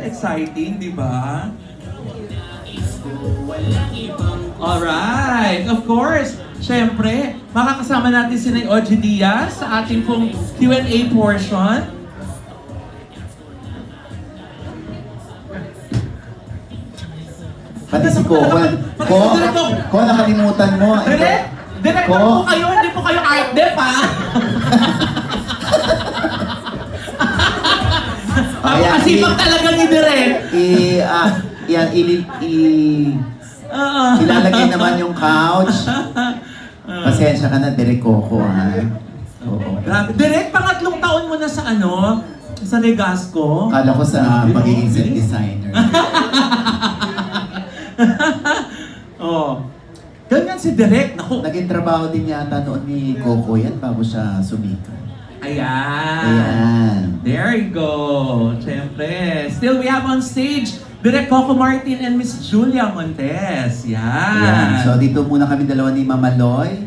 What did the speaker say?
exciting, di ba? Alright, of course. Siyempre, makakasama natin si OG Diaz sa ating pong Q&A portion. Pati si Coco. Ko, nakalimutan mo. Direct po kayo, hindi po kayo art dep, ha? Napakasipag talaga ni Direct. Ilalagay naman yung couch. Pasensya ka na, Direk Coco, ha? Oo. Grabe. Direct, pangatlong taon mo na sa sa Legasco. Kala ko sa pagiging set designer. Oh. Ganyan si Direk. Naku. Naging trabaho din yata noon ni Coco yan bago siya sumikat. Ayan. There you go. Siyempre. Still, we have on stage Direk Coco Martin and Miss Julia Montes. Yan. Ayan. So dito muna kami dalawa ni Mama Loy.